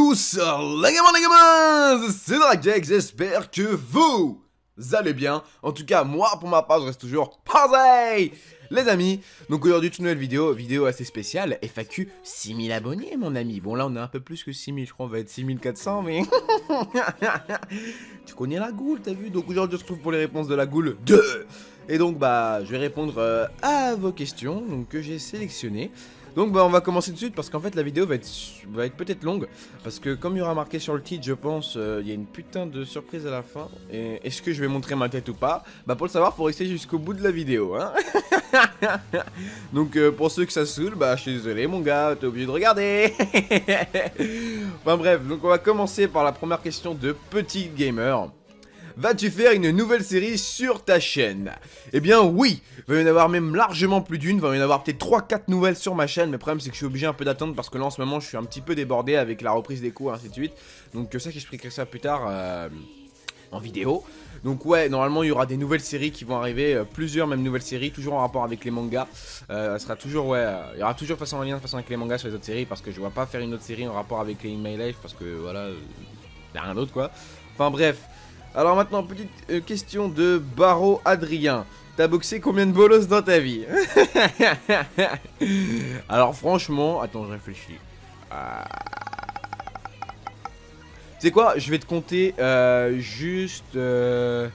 tous, les gamins, c'est Dragjack, j'espère que vous allez bien. En tout cas, moi, pour ma part, je reste toujours pareil, les amis. Donc aujourd'hui, toute nouvelle vidéo assez spéciale, FAQ 6000 abonnés, mon ami. Bon, là, on est un peu plus que 6000, je crois, on va être 6400, mais... Tu connais la goule, t'as vu? Donc aujourd'hui, on se retrouve pour les réponses de la goule 2. Et donc, bah, je vais répondre à vos questions, donc que j'ai sélectionnées. Donc bah on va commencer tout de suite parce qu'en fait la vidéo va être peut-être longue. Parce que comme il y aura marqué sur le titre, je pense, il y a une putain de surprise à la fin. Et est-ce que je vais montrer ma tête ou pas? Bah pour le savoir, faut rester jusqu'au bout de la vidéo, hein. Donc pour ceux que ça saoule, bah je suis désolé mon gars, t'es obligé de regarder. Enfin bref, donc on va commencer par la première question de Petit Gamer. Vas-tu faire une nouvelle série sur ta chaîne? Eh bien oui, il va y en avoir même largement plus d'une, il va y en avoir peut-être 3-4 nouvelles sur ma chaîne, mais le problème c'est que je suis obligé un peu d'attendre parce que là en ce moment je suis un petit peu débordé avec la reprise des cours et ainsi de suite. Donc ça j'expliquerai ça plus tard en vidéo. Donc ouais, normalement il y aura des nouvelles séries qui vont arriver, plusieurs même nouvelles séries, toujours en rapport avec les mangas. Ça sera toujours, ouais, il y aura toujours de façon en lien de façon avec les mangas sur les autres séries parce que je vois pas faire une autre série en rapport avec les In My Life parce que voilà, y a rien d'autre quoi. Enfin bref. Alors maintenant, petite question de Baro Adrien. T'as boxé combien de bolos dans ta vie? Alors franchement, attends, je réfléchis. Tu sais quoi? Je vais te compter juste de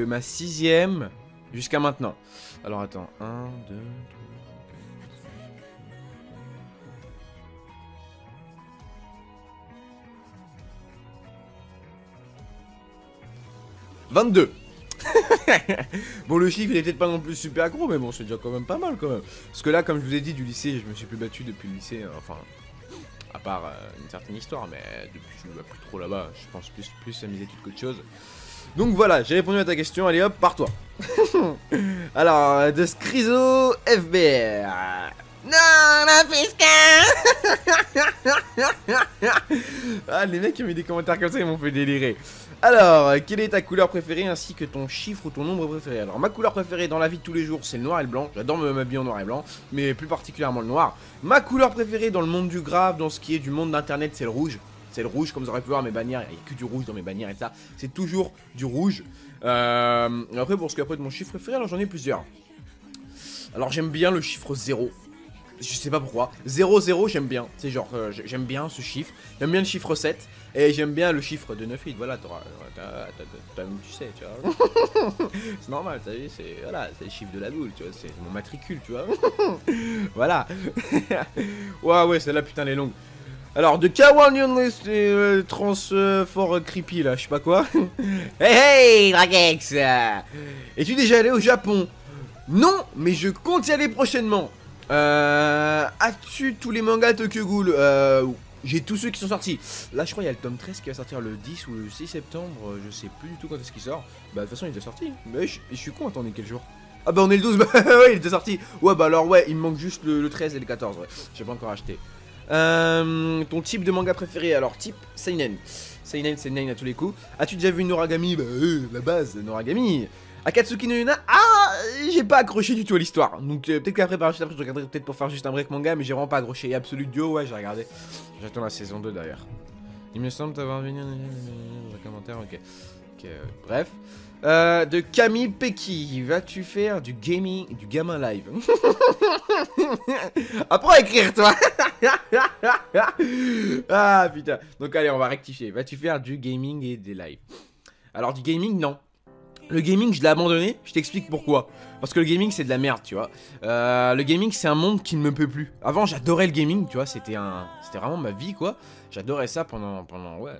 ma 6ème jusqu'à maintenant. Alors attends, 1, 2, 3... 22. Bon, le chiffre il est peut-être pas non plus super accro, mais bon, c'est déjà quand même pas mal quand même. Parce que là, comme je vous ai dit, du lycée, je me suis plus battu depuis le lycée, enfin, à part une certaine histoire, mais depuis je ne vais plus trop là-bas, je pense plus à mes études qu'autre chose. Donc voilà, j'ai répondu à ta question, allez hop, pars-toi. Alors, de Scrizo FBR. Non, la pisca. Ah, les mecs qui ont mis des commentaires comme ça, ils m'ont fait délirer. Alors, quelle est ta couleur préférée ainsi que ton chiffre ou ton nombre préféré? Alors, ma couleur préférée dans la vie de tous les jours, c'est le noir et le blanc. J'adore m'habiller en noir et blanc, mais plus particulièrement le noir. Ma couleur préférée dans le monde du graphe, dans ce qui est du monde d'internet, c'est le rouge. C'est le rouge, comme vous aurez pu voir mes bannières, il n'y a que du rouge dans mes bannières et ça. C'est toujours du rouge. Après, pour ce qui est après de mon chiffre préféré, alors j'en ai plusieurs. Alors, j'aime bien le chiffre 0. Je sais pas pourquoi. 0-0, j'aime bien. C'est genre, j'aime bien ce chiffre. J'aime bien le chiffre 7. Et j'aime bien le chiffre de 9-8. Voilà, tu sais, tu vois. C'est normal, t'as vu, c'est voilà, le chiffre de la boule, tu vois. C'est mon matricule, tu vois. Voilà. Ouais, celle-là, putain, elle est longue. Alors, de K1 Transfort Creepy, là, je sais pas quoi. Hey, Dragex. Es-tu déjà allé au Japon? Non, mais je compte y aller prochainement. As-tu tous les mangas Tokyo Ghoul? J'ai tous ceux qui sont sortis. Là je crois il y a le tome 13 qui va sortir le 10 ou le 6 septembre. Je sais plus du tout quand est-ce qu'il sort. Bah de toute façon il est déjà sorti. Mais je suis con, attendez quel jour? Ah bah on est le 12, bah ouais il était sorti. Ouais bah alors ouais il me manque juste le 13 et le 14 ouais. J'ai pas encore acheté. Ton type de manga préféré? Alors type Seinen. Seinen à tous les coups. As-tu déjà vu Noragami? Bah la base Noragami. Akatsuki no Yuna, j'ai pas accroché du tout à l'histoire. Donc peut-être qu'après, je regarderai peut-être pour faire juste un break manga, mais j'ai vraiment pas accroché. Absolute Duo, ouais, j'ai regardé. J'attends la saison 2 d'ailleurs. Il me semble t'avoir venu dans un commentaire, ok. Bref. De Camille Peki, vas-tu faire du gaming, du gamin live? Apprends à écrire, toi. Ah putain. Donc allez, on va rectifier. Vas-tu faire du gaming et des lives? Alors du gaming, non. Le gaming, je l'ai abandonné, je t'explique pourquoi. Parce que le gaming, c'est de la merde, tu vois. Le gaming, c'est un monde qui ne me peut plus. Avant, j'adorais le gaming, tu vois, c'était vraiment ma vie, quoi. J'adorais ça pendant, ouais.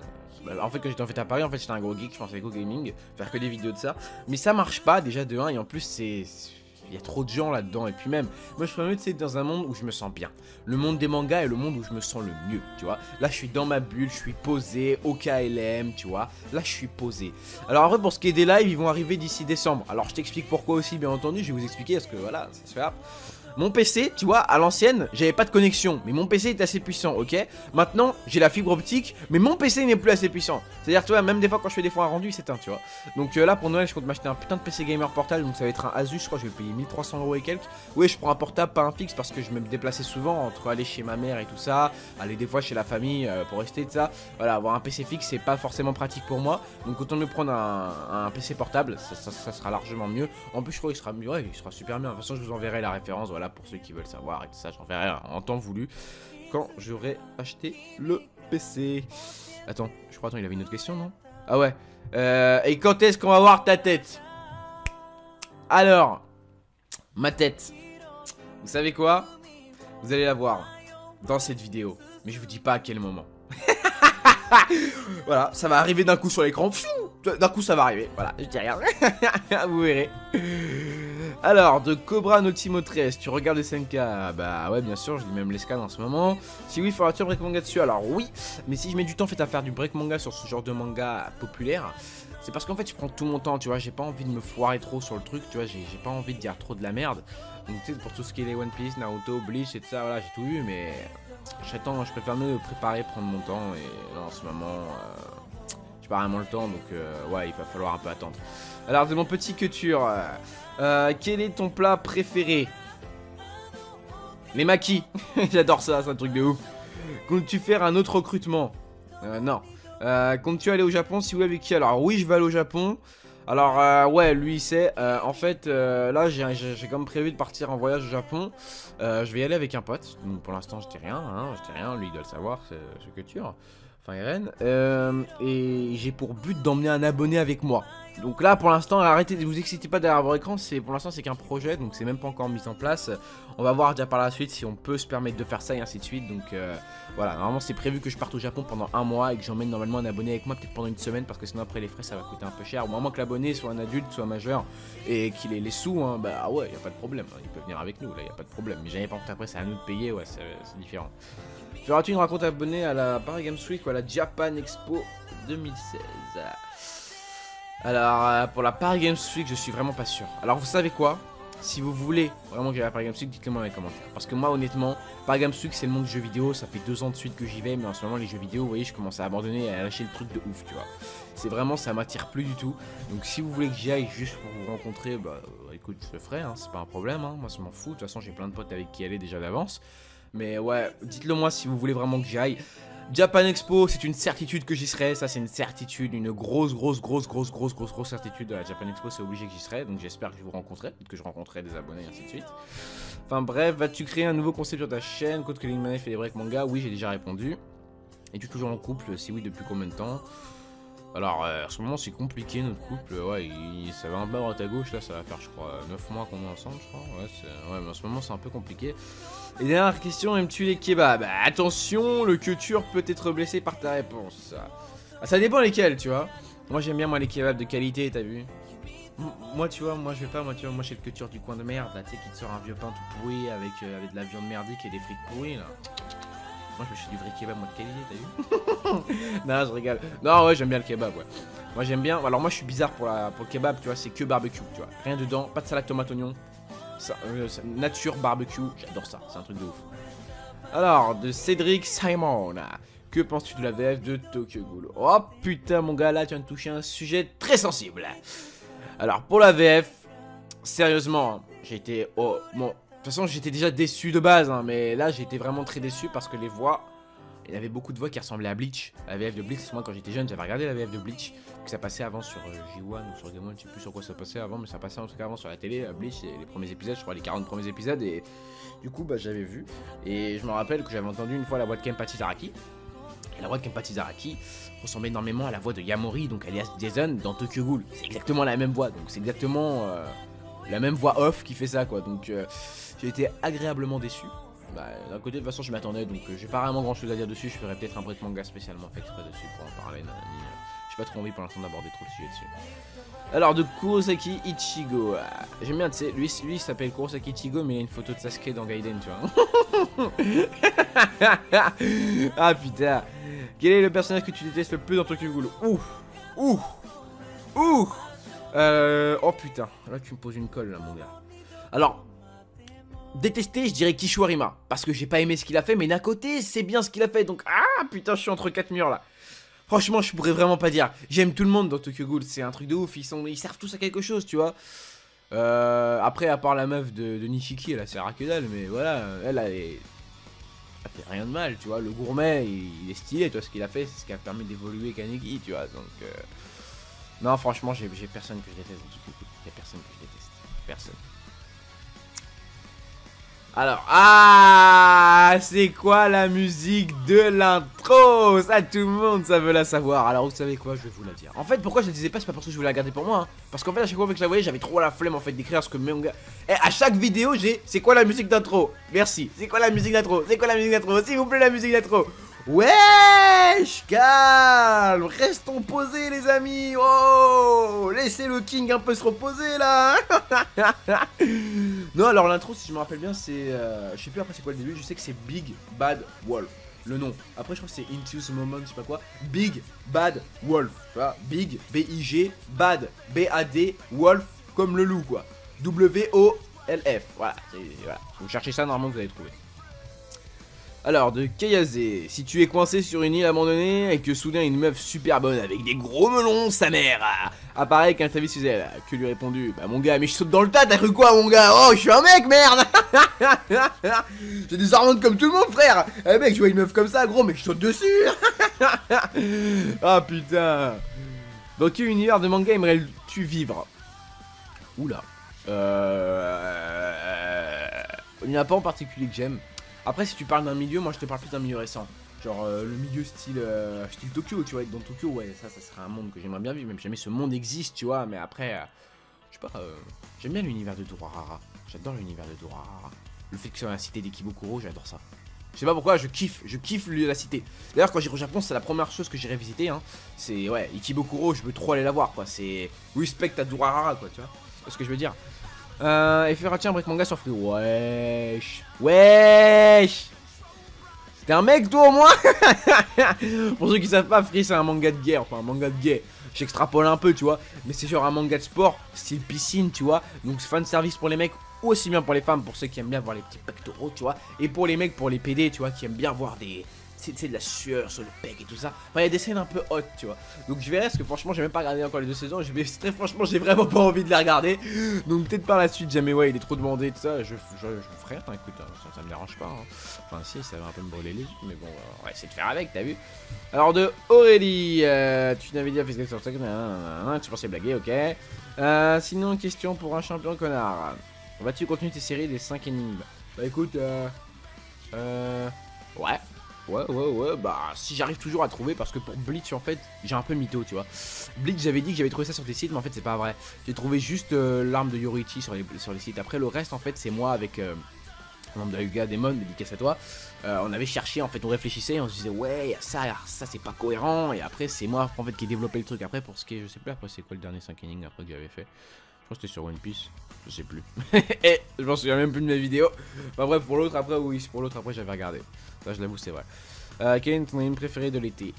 En fait, quand j'étais en fait à Paris, en fait, j'étais un gros geek, je pensais qu'au gaming, faire que des vidéos de ça. Mais ça marche pas, déjà, de 1, et en plus, il y a trop de gens là-dedans, et puis même, moi je préfère être dans un monde où je me sens bien. Le monde des mangas est le monde où je me sens le mieux, tu vois. Là je suis dans ma bulle, je suis posé, au KLM, tu vois. Là je suis posé. Alors après pour ce qui est des lives, ils vont arriver d'ici décembre. Alors je t'explique pourquoi aussi, bien entendu, je vais vous expliquer parce que voilà, ça se fait. Mon PC, tu vois, à l'ancienne, j'avais pas de connexion, mais mon PC est assez puissant, ok? Maintenant, j'ai la fibre optique, mais mon PC n'est plus assez puissant. C'est-à-dire, tu vois, même des fois quand je fais des fois un rendu, il s'éteint, tu vois. Donc là, pour Noël, je compte m'acheter un putain de PC gamer portable, donc ça va être un Asus, je crois que je vais payer 1300 € et quelques. Oui, je prends un portable, pas un fixe, parce que je me déplaçais souvent entre aller chez ma mère et tout ça, aller des fois chez la famille pour rester de ça. Voilà, avoir un PC fixe, c'est pas forcément pratique pour moi. Donc autant me prendre un PC portable, ça sera largement mieux. En plus, je crois qu'il sera mieux, ouais, il sera super bien. De toute façon, je vous enverrai la référence, voilà, pour ceux qui veulent savoir et tout ça. J'enverrai en temps voulu quand j'aurai acheté le PC. Attends, je crois, il avait une autre question, non? Ah ouais. Et quand est-ce qu'on va voir ta tête? Alors, ma tête. Vous savez quoi? Vous allez la voir dans cette vidéo. Mais je vous dis pas à quel moment. Voilà, ça va arriver d'un coup sur l'écran. D'un coup ça va arriver, voilà, je dis rien. Vous verrez. Alors, de Cobra Notimo 13, tu regardes les 5K? Bah ouais, bien sûr, je lis même les scans en ce moment. Si oui, faudra-tu un break manga dessus? Alors oui, mais si je mets du temps en fait à faire du break manga sur ce genre de manga populaire, c'est parce qu'en fait je prends tout mon temps, tu vois, j'ai pas envie de me foirer trop sur le truc, tu vois, j'ai pas envie de dire trop de la merde. Donc tu sais, pour tout ce qui est les One Piece, Naruto, Bleach et tout ça, voilà, j'ai tout vu, mais j'attends, je préfère mieux préparer, prendre mon temps, et là en ce moment, j'ai pas vraiment le temps, donc ouais, il va falloir un peu attendre. Alors de mon petit Couture, quel est ton plat préféré? Les maquis. J'adore ça, c'est un truc de ouf. Comptes-tu faire un autre recrutement? Non. Comptes-tu aller au Japon? Si oui, avec qui? Alors oui, je vais aller au Japon. Alors ouais, lui il sait. En fait, là j'ai comme prévu de partir en voyage au Japon. Je vais y aller avec un pote. Donc pour l'instant je dis rien, hein, je dis rien. Lui il doit le savoir, c'est Couture. Enfin Irène. Et j'ai pour but d'emmener un abonné avec moi. Donc là pour l'instant, arrêtez de vous excitez pas derrière votre écran, pour l'instant c'est qu'un projet, donc c'est même pas encore mis en place. On va voir déjà par la suite si on peut se permettre de faire ça et ainsi de suite. Donc voilà, normalement c'est prévu que je parte au Japon pendant un mois et que j'emmène normalement un abonné avec moi peut-être pendant une semaine, parce que sinon après les frais ça va coûter un peu cher. Au moment que l'abonné soit un adulte, soit majeur et qu'il ait les sous, hein, bah ouais, y a pas de problème, hein, il peut venir avec nous, là y a pas de problème. Mais jamais par contre après c'est à nous de payer, ouais c'est différent. Feras-tu une rencontre abonnée à la Paris Games Week ou à la Japan Expo 2016? Alors, pour la Paris Games Week, je suis vraiment pas sûr. Alors, vous savez quoi? Si vous voulez vraiment que j'aille à la Paris Games Week, dites-le moi dans les commentaires. Parce que moi, honnêtement, Paris Games Week, c'est le monde du jeu vidéo. Ça fait 2 ans de suite que j'y vais, mais en ce moment, les jeux vidéo, vous voyez, je commence à abandonner et à lâcher le truc de ouf, tu vois. C'est vraiment, ça m'attire plus du tout. Donc, si vous voulez que j'y aille juste pour vous rencontrer, bah, écoute, je le ferai, hein, c'est pas un problème, hein. Moi, ça m'en fout. De toute façon, j'ai plein de potes avec qui aller déjà d'avance. Mais ouais, dites-le moi si vous voulez vraiment que j'y aille. Japan Expo, c'est une certitude que j'y serai, ça c'est une certitude, une grosse certitude de la Japan Expo, c'est obligé que j'y serai, donc j'espère que je vous rencontrerai, peut-être que je rencontrerai des abonnés et ainsi de suite. Enfin bref, vas-tu créer un nouveau concept sur ta chaîne? Code que Lingmanet fait des breaks manga? Oui, j'ai déjà répondu. Es-tu toujours en couple? Si oui, depuis combien de temps? Alors, en ce moment c'est compliqué notre couple, ouais, ça va un peu à droite à gauche, là ça va faire je crois 9 mois qu'on est ensemble, je crois, ouais, mais en ce moment c'est un peu compliqué. Et dernière question, aimes-tu les kebabs? Attention, le Couture peut être blessé par ta réponse. Ça dépend lesquels, tu vois. Moi j'aime bien moi les kebabs de qualité, t'as vu? Moi tu vois, moi je vais pas, moi chez le Couture du coin de merde, là, tu sais, qui te sort un vieux pain tout pourri avec de la viande merdique et des frites pourries, là. Moi je me suis du vrai kebab moi de qualité, t'as vu? Non, je rigole. Non, ouais, j'aime bien le kebab, ouais. Moi j'aime bien. Alors moi je suis bizarre pour le kebab, tu vois, c'est que barbecue, tu vois. Rien dedans, pas de salade tomate oignon. Ça, nature barbecue, j'adore ça, c'est un truc de ouf. Alors, de Cédric Simon, que penses-tu de la VF de Tokyo Ghoul? Oh putain mon gars, là tu viens de toucher un sujet très sensible. Alors pour la VF, sérieusement, j'ai été... Oh, bon... De toute façon, j'étais déjà déçu de base, hein, mais là, j'ai été vraiment très déçu parce que les voix, il y avait beaucoup de voix qui ressemblaient à Bleach. La VF de Bleach, moi quand j'étais jeune, j'avais regardé la VF de Bleach, que ça passait avant sur J1 ou sur Game One, je sais plus sur quoi ça passait avant, mais ça passait en tout cas avant sur la télé, Bleach, les premiers épisodes, je crois les 40 premiers épisodes, et du coup, bah j'avais vu. Et je me rappelle que j'avais entendu une fois la voix de Kenpachi Zaraki. Et la voix de Kenpachi Zaraki ressemblait énormément à la voix de Yamori, donc alias Jason, dans Tokyo Ghoul. C'est exactement la même voix, donc c'est exactement... la même voix off qui fait ça quoi, donc j'ai été agréablement déçu. Bah, d'un côté de toute façon je m'attendais, donc j'ai pas vraiment grand chose à dire dessus, je ferai peut-être un break manga spécialement fait exprès dessus pour en parler, j'ai pas trop envie pour l'instant d'aborder trop le sujet dessus. Alors de Kurosaki Ichigo, j'aime bien, tu sais, lui il s'appelle Kurosaki Ichigo mais il y a une photo de Sasuke dans Gaiden, tu vois. Ah putain, quel est le personnage que tu détestes le plus dans Tokyo Ghoul? Ouh. Oh putain, là tu me poses une colle là mon gars. Alors, détester, je dirais Kishuarima. Parce que j'ai pas aimé ce qu'il a fait, mais d'un côté, c'est bien ce qu'il a fait. Donc, ah putain, je suis entre 4 murs là. Franchement, je pourrais vraiment pas dire. J'aime tout le monde dans Tokyo Ghoul, c'est un truc de ouf. Ils servent tous à quelque chose, tu vois. Après, à part la meuf de Nishiki, elle sert à que dalle, mais voilà, elle fait rien de mal, tu vois. Le gourmet, il est stylé, tu vois, ce qu'il a fait, c'est ce qui a permis d'évoluer Kaneki, tu vois. Donc, non, franchement, j'ai personne que je déteste dans Tokyo Ghoul. Il y a personne que je déteste. Personne. Alors, c'est quoi la musique de l'intro? Ça, tout le monde, ça veut la savoir. Alors, vous savez quoi, je vais vous la dire. En fait, pourquoi je la disais pas, c'est pas parce que je voulais la garder pour moi. Hein. Parce qu'en fait, à chaque fois que je la voyais, j'avais trop la flemme en fait d'écrire ce que manga. Et à chaque vidéo, c'est quoi la musique d'intro? Merci. C'est quoi la musique d'intro? C'est quoi la musique d'intro? S'il vous plaît, la musique d'intro. Wesh, calme, restons posés les amis. Oh, laissez le king un peu se reposer là. Non, alors l'intro, si je me rappelle bien, c'est je sais plus après c'est quoi le début. Je sais que c'est Big Bad Wolf, le nom. Après je crois que c'est Into the Moment, je sais pas quoi. Big Bad Wolf, tu vois. Big, B-I-G, Bad, B-A-D, Wolf comme le loup quoi. W-O-L-F, voilà, voilà. Vous cherchez ça, normalement vous allez trouver. Alors, de Kayase, si tu es coincé sur une île abandonnée et que soudain une meuf super bonne avec des gros melons, sa mère, apparaît avec un service chez elle, que lui répondu, bah mon gars, mais je saute dans le tas, t'as cru quoi mon gars? Oh, je suis un mec, merde. J'ai des hormones comme tout le monde, frère. Eh mec, je vois une meuf comme ça, gros, mais je saute dessus. Ah putain. Dans quel univers de manga aimerais-tu vivre? Oula. Il n'y en a pas en particulier que j'aime. Après, si tu parles d'un milieu, moi je te parle plus d'un milieu récent. Genre le milieu style Tokyo, tu vois. Dans Tokyo, ouais, ça serait un monde que j'aimerais bien vivre. Même si jamais ce monde existe, tu vois. Mais après, je sais pas, j'aime bien l'univers de Durarara. J'adore l'univers de Durarara. Le fait que ce soit la cité d'Ikibokuro, j'adore ça. Je sais pas pourquoi, je kiffe la cité. D'ailleurs, quand j'irai au Japon, c'est la première chose que j'irai visiter. Hein. C'est, ouais, Ikibokuro, je veux trop aller la voir, quoi. C'est respect à Durarara, quoi, tu vois. C'est ce que je veux dire. Et faire un break manga sur Free. Wesh. Wesh. T'es un mec toi au moins. Pour ceux qui savent pas, Free c'est un manga de guerre. Enfin un manga de guerre. J'extrapole un peu tu vois. Mais c'est genre un manga de sport. Style piscine tu vois. Donc fan service pour les mecs. Aussi bien pour les femmes. Pour ceux qui aiment bien voir les petits pectoraux tu vois. Et pour les mecs, pour les PD tu vois. Qui aiment bien voir des... C'est de la sueur sur le pec et tout ça. Enfin, il y a des scènes un peu hot, tu vois. Donc je verrai, parce que franchement, j'ai même pas regardé encore les 2 saisons. Très franchement, j'ai vraiment pas envie de les regarder. Donc peut-être par la suite, jamais, ouais, il est trop demandé et tout ça. Je ferai, hein, écoute, ça me dérange pas. Hein. Enfin, si, ça va un peu me brûler les yeux, mais bon, on va essayer de faire avec, t'as vu. Alors, de Aurélie, tu n'avais dit à Facebook sur ça, tu pensais blaguer, ok. Sinon, question pour un champion connard. Vas-tu continuer tes séries des 5 énigmes? Bah écoute, ouais. Ouais, bah si j'arrive toujours à trouver, parce que pour Bleach en fait j'ai un peu mytho tu vois. Bleach j'avais dit que j'avais trouvé ça sur des sites mais en fait c'est pas vrai. J'ai trouvé juste l'arme de Yoriichi sur les sites. Après le reste en fait c'est moi avec membre de la Yuga Demon, dédicace à toi. On avait cherché en fait, on réfléchissait, on se disait ouais ça c'est pas cohérent. Et après c'est moi en fait qui ai développé le truc. Après pour ce qui est, je sais plus après c'est quoi le dernier 5 énigmes après que j'avais fait. Je crois que c'était sur One Piece, je sais plus. Et je m'en souviens même plus de mes vidéos. Enfin bref, pour l'autre après, oui, pour l'autre après j'avais regardé. Ça je l'avoue c'est vrai. Quel est ton anime préféré de l'été?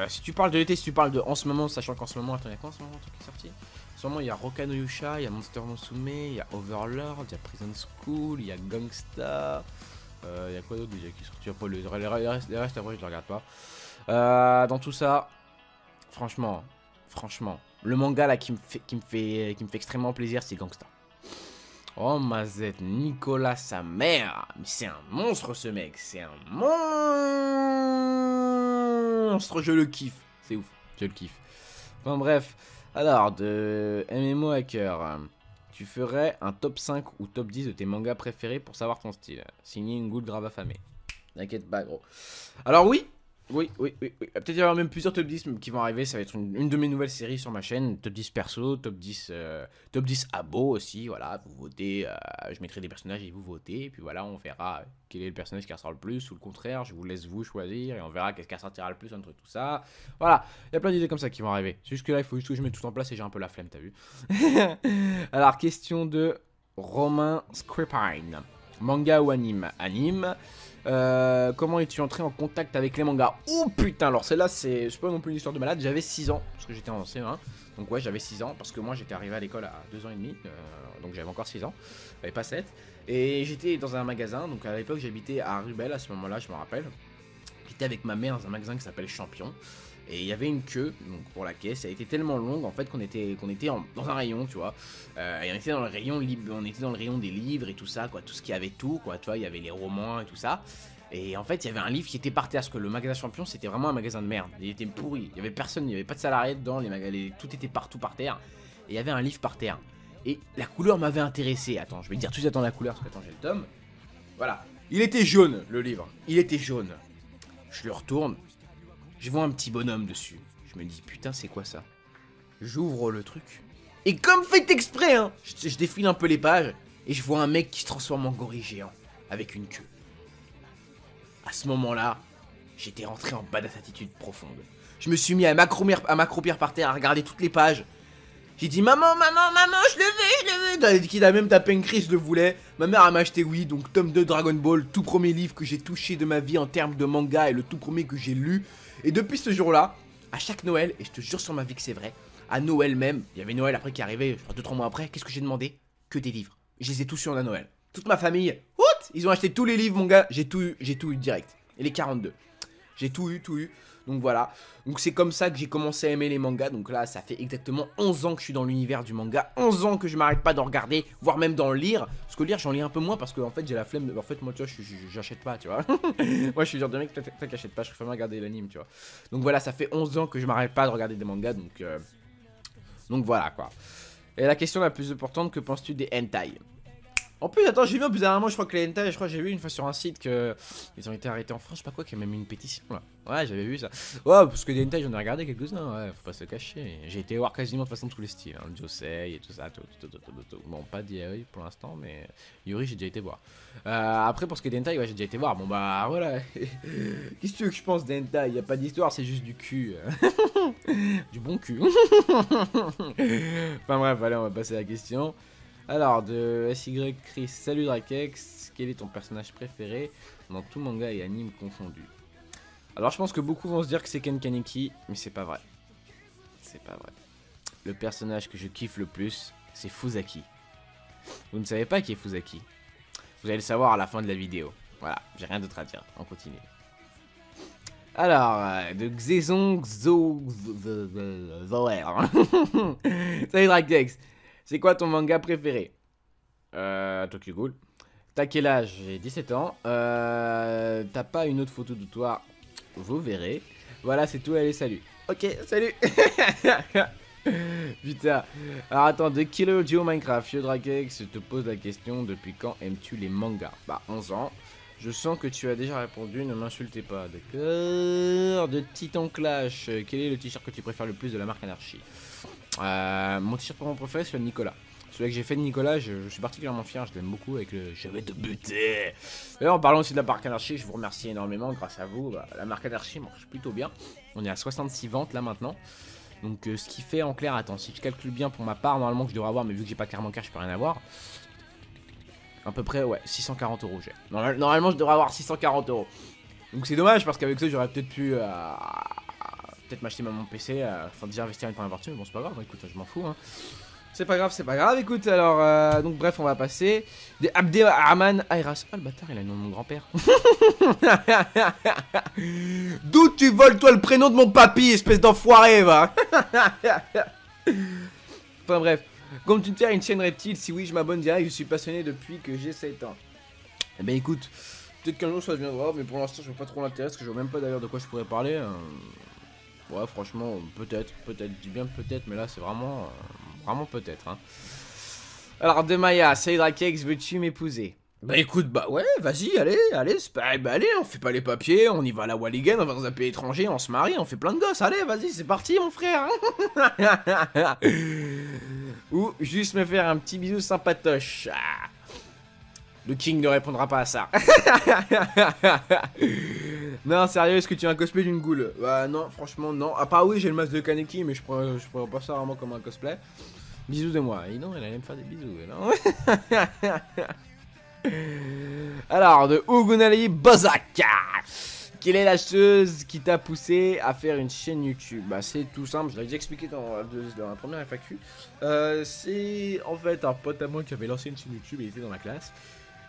Si tu parles de l'été, si tu parles de en ce moment, sachant qu'en ce moment, attends, il y a quoi en ce moment un truc qui est sorti? En ce moment il y a Roka no Yusha, il y a Monster Musume, il y a Overlord, il y a Prison School, il y a Gangsta. Il y a quoi d'autre déjà qui est sorti? Après les restes après je les regarde pas. Dans tout ça, franchement, le manga là qui me fait extrêmement plaisir, c'est Gangsta. Oh Mazette, Nicolas sa mère. Mais c'est un monstre ce mec, c'est un monstre, je le kiffe. C'est ouf, je le kiffe. Enfin bref, alors de MMO Hacker, tu ferais un top 5 ou top 10 de tes mangas préférés pour savoir ton style. Signé une goutte grave affamée. T'inquiète pas gros. Alors oui. Peut-être y avoir même plusieurs top 10 qui vont arriver. Ça va être une de mes nouvelles séries sur ma chaîne. Top 10 perso, top 10 abo aussi. Voilà, vous votez. Je mettrai des personnages et vous votez. Et puis voilà, on verra quel est le personnage qui ressort le plus ou le contraire. Je vous laisse vous choisir et on verra qu'est-ce qui ressortira le plus entre tout ça. Voilà, il y a plein d'idées comme ça qui vont arriver. C'est juste que là, il faut juste que je mette tout en place et j'ai un peu la flemme, t'as vu. Alors, question de Romain Scripine. Manga ou anime? Anime. Comment es-tu entré en contact avec les mangas? Oh putain, alors celle-là, c'est pas non plus une histoire de malade. J'avais 6 ans, parce que j'étais en CE1. Donc ouais, j'avais 6 ans, parce que moi j'étais arrivé à l'école à 2 ans et demi. Donc j'avais encore 6 ans, j'avais pas 7. Et j'étais dans un magasin, donc à l'époque j'habitais à Rubel, à ce moment-là, je me rappelle. J'étais avec ma mère dans un magasin qui s'appelle Champion. Et il y avait une queue donc pour la caisse, elle était tellement longue en fait qu'on était dans un rayon, tu vois. Et on était dans le rayon des livres et tout ça, quoi, tout ce qui avait tout, quoi, tu vois, il y avait les romans et tout ça. Et en fait, il y avait un livre qui était par terre, parce que le magasin Champion, c'était vraiment un magasin de merde. Il était pourri, il y avait personne, il y avait pas de salariés dedans, tout était partout par terre. Et il y avait un livre par terre. Et la couleur m'avait intéressé. Attends, je vais te dire tout de suite la couleur, parce que attends, j'ai le tome. Voilà, il était jaune, le livre, il était jaune. Je le retourne. Je vois un petit bonhomme dessus. Je me dis, putain, c'est quoi ça? J'ouvre le truc. Et comme fait exprès, hein, je défile un peu les pages. Et je vois un mec qui se transforme en gorille géant. Avec une queue. À ce moment-là, j'étais rentré en badass attitude profonde. Je me suis mis à m'accroupir par terre, à regarder toutes les pages. J'ai dit, maman, je le veux. Qu'il a même tapé une crise, je le voulais. Ma mère m'a acheté, oui, donc tome 2 Dragon Ball. Tout premier livre que j'ai touché de ma vie en termes de manga. Et le tout premier que j'ai lu. Et depuis ce jour-là, à chaque Noël, et je te jure sur ma vie que c'est vrai, à Noël même, il y avait Noël après qui arrivait, je crois 2-3 mois après, qu'est-ce que j'ai demandé? Que des livres. Je les ai tous eu à Noël. Toute ma famille, ils ont acheté tous les livres, mon gars, j'ai tout eu direct. Et les 42. J'ai tout eu. Donc voilà. Donc c'est comme ça que j'ai commencé à aimer les mangas. Donc là, ça fait exactement 11 ans que je suis dans l'univers du manga. 11 ans que je m'arrête pas d'en regarder, voire même d'en lire. Parce que lire, j'en lis un peu moins parce que en fait, j'ai la flemme. En fait, moi, tu vois, j'achète pas, tu vois. Moi, je suis le genre de mec qui achète pas. Je préfère regarder l'anime, tu vois. Donc voilà, ça fait 11 ans que je m'arrête pas de regarder des mangas. Donc voilà, quoi. Et la question la plus importante, que penses-tu des hentai? En plus, attends, j'ai vu bizarrement, je crois que les hentai, j'ai vu une fois sur un site que ils ont été arrêtés en France, je sais pas quoi, qu'il y a même une pétition là. Ouais, j'avais vu ça. Ouais, parce que des hentai, j'en ai regardé quelques-uns, ouais, faut pas se cacher. J'ai été voir quasiment de toute façon tous les styles, hein, Josei et tout ça, tout. Bon, pas d'Yuri pour l'instant, mais Yuri, j'ai déjà été voir. Après, pour ce qui est des hentai, ouais, j'ai déjà été voir. Bon, bah voilà. Qu'est-ce que tu veux que je pense des hentai? Y a pas d'histoire, c'est juste du cul. Du bon cul. Enfin bref, allez, on va passer à la question. Alors, de SY Chris, salut Drakex, quel est ton personnage préféré dans tout manga et anime confondu? Alors, je pense que beaucoup vont se dire que c'est Ken Kaneki, mais c'est pas vrai. C'est pas vrai. Le personnage que je kiffe le plus, c'est Fuzaki. Vous ne savez pas qui est Fuzaki? Vous allez le savoir à la fin de la vidéo. Voilà, j'ai rien d'autre à dire, on continue. Alors, de Xezon Zoer. Salut Drakex. C'est quoi ton manga préféré? Tokyo Ghoul. T'as quel âge? J'ai 17 ans. T'as pas une autre photo de toi? Vous verrez. Voilà, c'est tout. Allez, salut. Ok, salut. Putain. Alors attends, de Killer Joe Minecraft. Yodrakex te pose la question, depuis quand aimes-tu les mangas? Bah, 11 ans. Je sens que tu as déjà répondu, ne m'insultez pas. D'accord. De Titan Clash. Quel est le t-shirt que tu préfères le plus de la marque Anarchy? Mon t-shirt préféré, c'est le Nicolas. Celui que j'ai fait de Nicolas, je suis particulièrement fier, je l'aime beaucoup avec le je vais te buter. D'ailleurs, en parlant aussi de la marque Anarchy, je vous remercie énormément, grâce à vous. Bah, la marque Anarchy marche plutôt bien. On est à 66 ventes là maintenant. Donc ce qui fait en clair, attends, si je calcule bien pour ma part, normalement que je devrais avoir, mais vu que j'ai pas de carte bancaire, je peux rien avoir. À peu près, ouais, 640 € j'ai. Normalement, je devrais avoir 640 €. Donc c'est dommage parce qu'avec ça, j'aurais peut-être pu peut-être m'acheter mon PC, enfin déjà investir une première partie, mais bon, c'est pas grave, écoute, je m'en fous. Hein. C'est pas grave, écoute, alors, donc bref, on va passer. Des Abderrahman Ayras. Ah, le bâtard, il a le nom de mon grand-père. D'où tu voles, toi, le prénom de mon papy, espèce d'enfoiré, va. Enfin bref. Comme tu te fais une chaîne reptile, si oui, je m'abonne direct, je suis passionné depuis que j'ai 7 ans. Eh ben écoute, peut-être qu'un jour ça deviendra, mais pour l'instant je vois pas trop l'intérêt, parce que je vois même pas d'ailleurs de quoi je pourrais parler. Ouais, franchement, peut-être, je dis bien peut-être, mais là c'est vraiment peut-être. Hein. Alors, de Maya, salut Drakex, veux-tu m'épouser? Bah écoute, bah ouais, vas-y, allez, on fait pas les papiers, on y va à la Walligan, on va dans un pays étranger, on se marie, on fait plein de gosses, allez, vas-y, c'est parti mon frère. Ou juste me faire un petit bisou sympatoche. Ah. Le King ne répondra pas à ça. Non, sérieux, est-ce que tu as un cosplay d'une goule? Bah non, franchement non. Ah pas oui, j'ai le masque de Kaneki, mais je prends pas ça vraiment comme un cosplay. Bisous de moi. Et non, elle allait me faire des bisous, non. Alors, de Ugunali Bozak. Quelle est la chose qui t'a poussé à faire une chaîne YouTube? Bah c'est tout simple, je l'avais déjà expliqué dans la première FAQ. C'est en fait un pote à moi qui avait lancé une chaîne YouTube, il était dans la classe.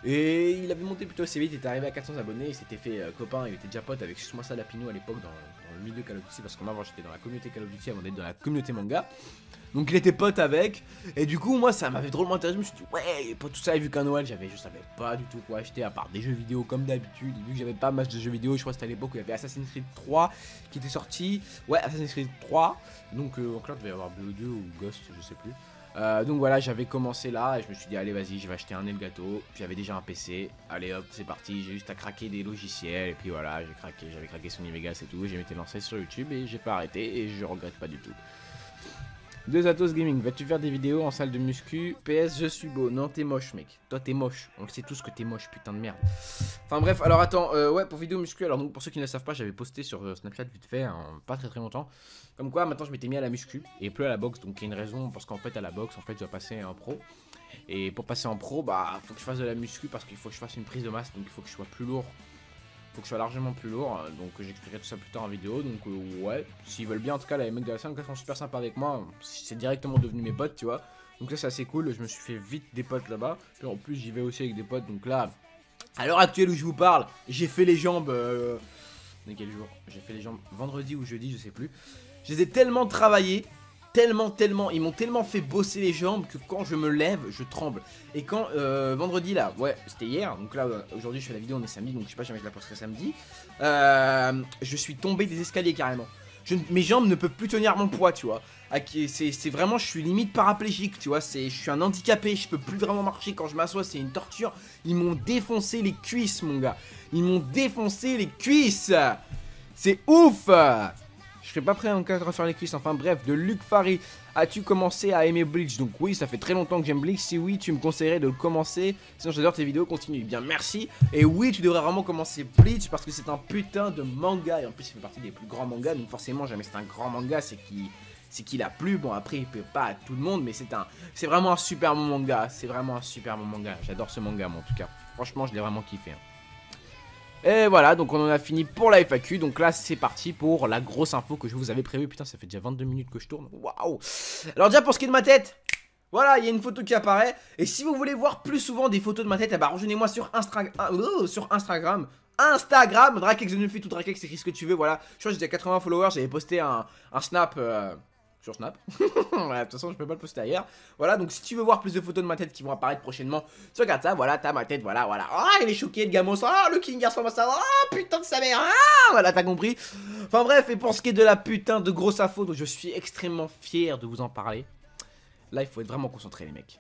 Et il avait monté plutôt assez vite, il était arrivé à 400 abonnés, il s'était fait copain, il était déjà pote avec Sumasa Lapino à l'époque dans le milieu Call of Duty, parce que moi avant j'étais dans la communauté Call of Duty avant d'être dans la communauté manga. Donc il était pote avec, et du coup moi ça m'avait drôlement intéressé, je me suis dit ouais, pour tout ça, et vu qu'à Noël je savais pas du tout quoi acheter à part des jeux vidéo comme d'habitude, vu que j'avais pas mal de jeux vidéo, je crois que c'était à l'époque où il y avait Assassin's Creed 3 qui était sorti, ouais Assassin's Creed 3, donc en clair il devait y avoir BO2 ou Ghost, je sais plus. Donc voilà, j'avais commencé là et je me suis dit allez vas-y, je vais acheter un Elgato, puis j'avais déjà un PC, allez hop c'est parti, j'ai juste à craquer des logiciels et puis voilà, j'avais craqué Sony Vegas et tout, j'ai été lancé sur YouTube et j'ai pas arrêté et je regrette pas du tout. Deux Atos Gaming, vas-tu faire des vidéos en salle de muscu? PS, je suis beau. Non, t'es moche, mec. Toi, t'es moche. On le sait tous que t'es moche, putain de merde. Enfin bref, alors attends, ouais, pour vidéo muscu, alors donc pour ceux qui ne le savent pas, j'avais posté sur Snapchat vite fait, pas très longtemps. Comme quoi, maintenant je m'étais mis à la muscu et plus à la boxe, donc il y a une raison, parce qu'en fait, à la boxe, en fait, je dois passer en pro. Et pour passer en pro, bah, faut que je fasse de la muscu parce qu'il faut que je fasse une prise de masse, donc il faut que je sois plus lourd. Faut que je sois largement plus lourd, donc j'expliquerai tout ça plus tard en vidéo, donc ouais, s'ils veulent bien, en tout cas les mecs de la scène sont super sympas avec moi, c'est directement devenu mes potes, tu vois, donc là c'est assez cool, je me suis fait vite des potes là-bas, puis en plus j'y vais aussi avec des potes, donc là, à l'heure actuelle où je vous parle, j'ai fait les jambes, mais quel jour? J'ai fait les jambes vendredi ou jeudi, je sais plus, je les ai tellement travaillés, ils m'ont tellement fait bosser les jambes que quand je me lève, je tremble. Et quand, vendredi là, ouais, c'était hier, donc là, aujourd'hui je fais la vidéo, on est samedi, donc je sais pas, jamais je la posterai samedi. Je suis tombé des escaliers carrément. Mes jambes ne peuvent plus tenir mon poids, tu vois. C'est vraiment, je suis limite paraplégique, tu vois. Je suis un handicapé, je peux plus vraiment marcher quand je m'assois, c'est une torture. Ils m'ont défoncé les cuisses, mon gars. Ils m'ont défoncé les cuisses. C'est ouf. Je serais pas prêt en cas de refaire les cuisses. Enfin bref, de Luc Fari. As-tu commencé à aimer Bleach? Donc oui, ça fait très longtemps que j'aime Bleach. Si oui, tu me conseillerais de le commencer. Sinon j'adore tes vidéos, continue. Bien merci. Et oui, tu devrais vraiment commencer Bleach parce que c'est un putain de manga. Et en plus, il fait partie des plus grands mangas. Donc forcément, jamais c'est un grand manga, c'est qu'il a plu. Bon après, il peut pas à tout le monde, mais c'est vraiment un super bon manga. C'est vraiment un super bon manga. J'adore ce manga, moi en tout cas. Franchement, je l'ai vraiment kiffé. Et voilà, donc on en a fini pour la FAQ. Donc là, c'est parti pour la grosse info que je vous avais prévue. Putain, ça fait déjà 22 minutes que je tourne. Waouh! Alors, déjà, pour ce qui est de ma tête, voilà, il y a une photo qui apparaît. Et si vous voulez voir plus souvent des photos de ma tête, eh bah, rejoignez-moi sur Instagram. Instagram, Drakex, je fais tout Drakex, écris ce que tu veux. Voilà, je crois que j'ai déjà 80 followers. J'avais posté un snap. Sur Snap. Voilà, de toute façon, je peux pas le poster ailleurs. Voilà, donc si tu veux voir plus de photos de ma tête qui vont apparaître prochainement, tu regardes ça, voilà, t'as ma tête, voilà, voilà. Ah, il est choqué, le gamos. Ah, le King ressemble à ça. Ah, putain de sa mère. Ah, voilà, t'as compris. Enfin bref, et pour ce qui est de la putain de grosse info, donc je suis extrêmement fier de vous en parler. Là, il faut être vraiment concentré, les mecs.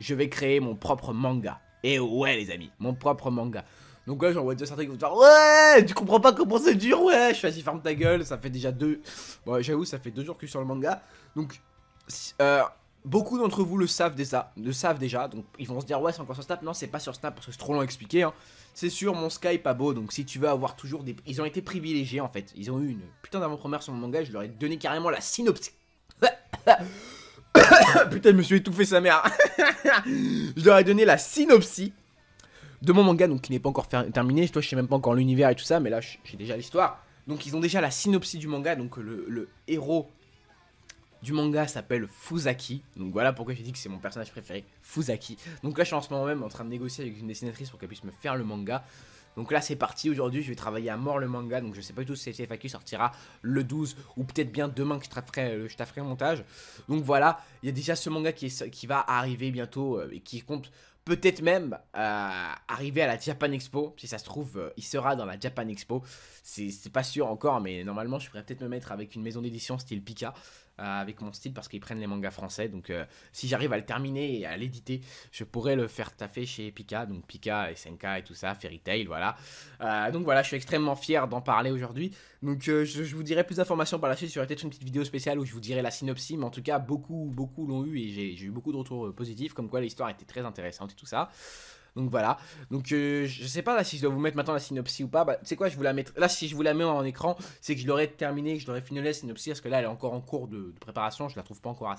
Je vais créer mon propre manga. Et ouais, les amis, mon propre manga. Donc là, j'en vois déjà certains qui vont dire ouais, tu comprends pas comment c'est dur, ouais. Je fais vas-y, ferme ta gueule, ça fait déjà 2. Bon, j'avoue, ça fait 2 jours que je suis sur le manga. Donc, beaucoup d'entre vous le savent déjà. Donc, ils vont se dire ouais, c'est encore sur Snap. Non, c'est pas sur Snap parce que c'est trop long à expliquer. Hein. C'est sur mon Skype Abo. Donc, si tu veux avoir toujours des. Ils ont été privilégiés en fait. Ils ont eu une putain d'avant-première sur mon manga. Je leur ai donné carrément la synopsis. Putain, je me suis étouffé sa mère. Je leur ai donné la synopsis de mon manga, donc qui n'est pas encore terminé. Toi, je sais même pas encore l'univers et tout ça, mais là, j'ai déjà l'histoire. Donc, ils ont déjà la synopsis du manga. Donc, le héros du manga s'appelle Fusaki. Donc, voilà pourquoi j'ai dit que c'est mon personnage préféré, Fusaki. Donc là, je suis en ce moment même en train de négocier avec une dessinatrice pour qu'elle puisse me faire le manga. Donc là, c'est parti. Aujourd'hui, je vais travailler à mort le manga. Donc, je sais pas du tout si cette FAQ sortira le 12 ou peut-être bien demain que je t'afferai le montage. Donc, voilà. Il y a déjà ce manga qui va arriver bientôt et qui compte peut-être même arriver à la Japan Expo. Si ça se trouve, il sera dans la Japan Expo. C'est pas sûr encore, mais normalement, je pourrais peut-être me mettre avec une maison d'édition style Pika. Avec mon style parce qu'ils prennent les mangas français. Donc, si j'arrive à le terminer et à l'éditer, je pourrais le faire taffer chez Pika. Donc, Pika, SNK et tout ça, Fairy Tail, voilà. Donc, voilà, je suis extrêmement fier d'en parler aujourd'hui. Donc, je vous dirai plus d'informations par la suite. Il y aura peut-être une petite vidéo spéciale où je vous dirai la synopsis. Mais en tout cas, beaucoup l'ont eu et j'ai eu beaucoup de retours positifs. Comme quoi, l'histoire était très intéressante et tout ça. Donc voilà, donc je sais pas là si je dois vous mettre maintenant la synopsis ou pas. Bah tu sais quoi, je vous la mettre là, si je vous la mets en écran, c'est que je l'aurais terminé, que je l'aurais fini la synopsis parce que là elle est encore en cours de préparation, je la trouve pas encore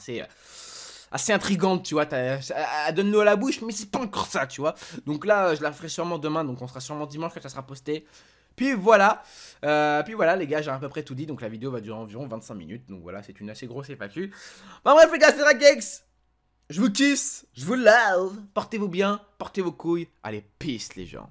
assez intrigante, tu vois. Elle donne l'eau à la bouche, mais c'est pas encore ça, tu vois. Donc là, je la ferai sûrement demain, donc on sera sûrement dimanche quand ça sera posté. Puis voilà, les gars, j'ai à peu près tout dit, donc la vidéo va durer environ 25 minutes, donc voilà, c'est une assez grosse FAQ. Bon bref les gars, c'est Drakex, je vous kiss, je vous love, portez-vous bien, portez vos couilles, allez, peace les gens.